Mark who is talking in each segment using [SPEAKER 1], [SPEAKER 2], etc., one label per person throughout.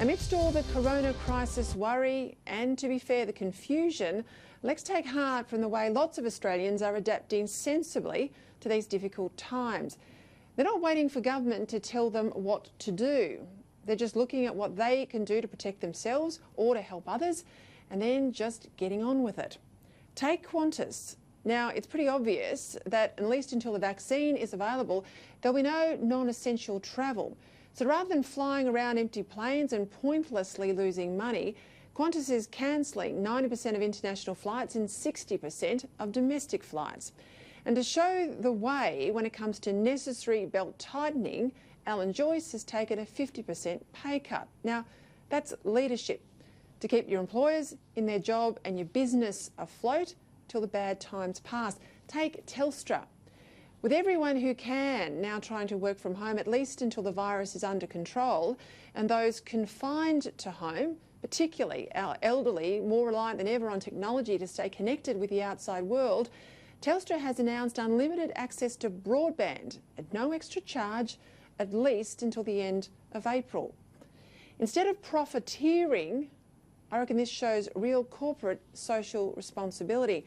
[SPEAKER 1] Amidst all the corona crisis worry and, to be fair, the confusion, let's take heart from the way lots of Australians are adapting sensibly to these difficult times. They're not waiting for government to tell them what to do. They're just looking at what they can do to protect themselves or to help others, and then just getting on with it. Take Qantas. Now, it's pretty obvious that, at least until the vaccine is available, there'll be no non-essential travel. So rather than flying around empty planes and pointlessly losing money, Qantas is cancelling 90% of international flights and 60% of domestic flights. And to show the way when it comes to necessary belt tightening, Alan Joyce has taken a 50% pay cut. Now, that's leadership, to keep your employers in their job and your business afloat till the bad times pass. Take Telstra. With everyone who can now trying to work from home, at least until the virus is under control, and those confined to home, particularly our elderly, more reliant than ever on technology to stay connected with the outside world, Telstra has announced unlimited access to broadband at no extra charge, at least until the end of April. Instead of profiteering, I reckon this shows real corporate social responsibility.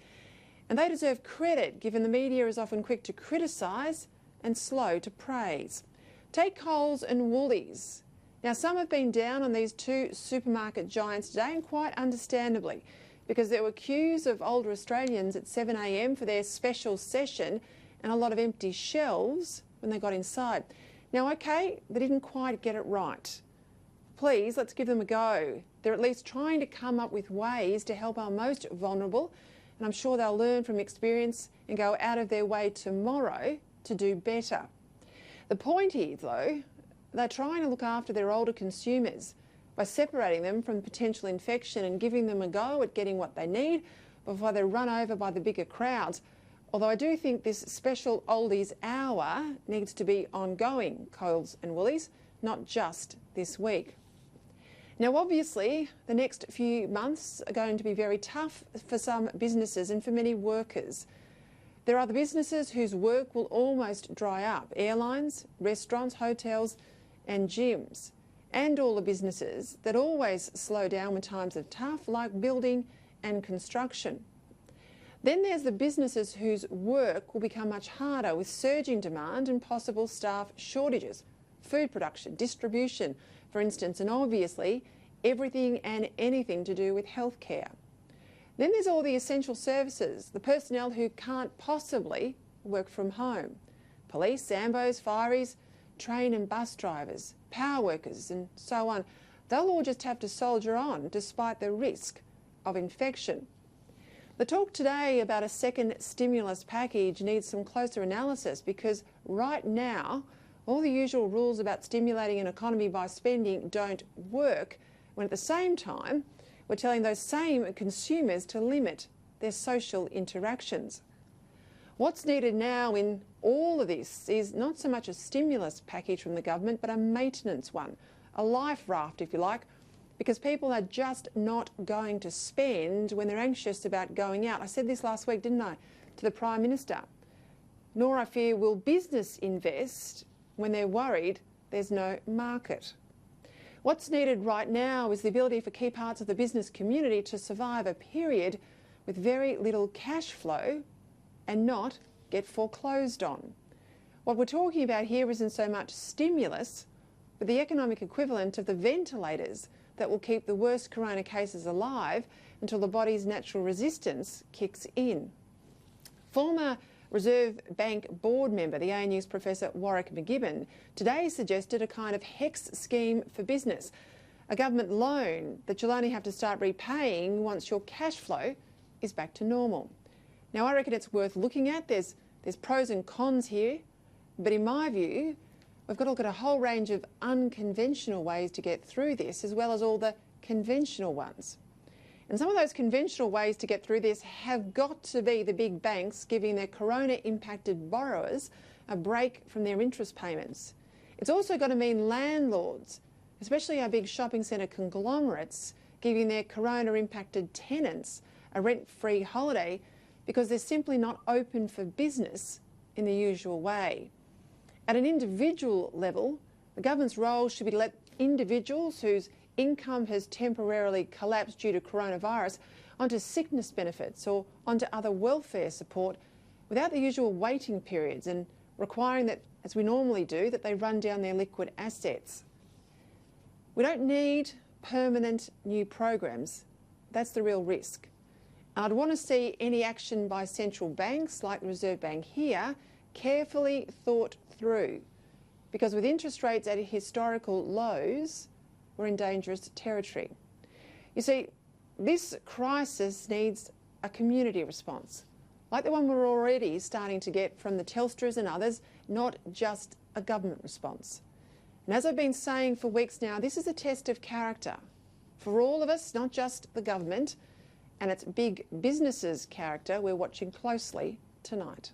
[SPEAKER 1] And they deserve credit, given the media is often quick to criticise and slow to praise. Take Coles and Woolies. Now, some have been down on these two supermarket giants today, and quite understandably, because there were queues of older Australians at 7 a.m. for their special session and a lot of empty shelves when they got inside. Now, OK, they didn't quite get it right. Please, let's give them a go. They're at least trying to come up with ways to help our most vulnerable, and I'm sure they'll learn from experience and go out of their way tomorrow to do better. The point is, though, they're trying to look after their older consumers by separating them from potential infection and giving them a go at getting what they need before they're run over by the bigger crowds. Although I do think this special oldies hour needs to be ongoing, Coles and Woolies, not just this week. Now, obviously, the next few months are going to be very tough for some businesses and for many workers. There are the businesses whose work will almost dry up: airlines, restaurants, hotels and gyms. And all the businesses that always slow down when times are tough, like building and construction. Then there's the businesses whose work will become much harder with surging demand and possible staff shortages. Food production, distribution, for instance, and obviously everything and anything to do with healthcare. Then there's all the essential services, the personnel who can't possibly work from home: police, Sambos, fireys, train and bus drivers, power workers and so on. They'll all just have to soldier on despite the risk of infection. The talk today about a second stimulus package needs some closer analysis, because right now all the usual rules about stimulating an economy by spending don't work, when at the same time we're telling those same consumers to limit their social interactions. What's needed now in all of this is not so much a stimulus package from the government, but a maintenance one, a life raft, if you like, because people are just not going to spend when they're anxious about going out. I said this last week, didn't I, to the Prime Minister. Nor, I fear, will business invest when they're worried there's no market. What's needed right now is the ability for key parts of the business community to survive a period with very little cash flow and not get foreclosed on. What we're talking about here isn't so much stimulus, but the economic equivalent of the ventilators that will keep the worst corona cases alive until the body's natural resistance kicks in. Former Reserve Bank board member, the ANU's Professor Warwick McGibbon, today suggested a kind of HEX scheme for business, a government loan that you'll only have to start repaying once your cash flow is back to normal. Now, I reckon it's worth looking at. There's pros and cons here, but in my view, we've got to look at a whole range of unconventional ways to get through this, as well as all the conventional ones. And some of those conventional ways to get through this have got to be the big banks giving their corona-impacted borrowers a break from their interest payments. It's also got to mean landlords, especially our big shopping centre conglomerates, giving their corona-impacted tenants a rent-free holiday because they're simply not open for business in the usual way. At an individual level, the government's role should be to let individuals whose income has temporarily collapsed due to coronavirus onto sickness benefits or onto other welfare support without the usual waiting periods and requiring that, as we normally do, that they run down their liquid assets. We don't need permanent new programs. That's the real risk. And I'd want to see any action by central banks, like the Reserve Bank here, carefully thought through. Because with interest rates at historical lows, we're in dangerous territory. You see, this crisis needs a community response, like the one we're already starting to get from the Telstras and others, not just a government response. And as I've been saying for weeks now, this is a test of character for all of us, not just the government, and it's big businesses' character we're watching closely tonight.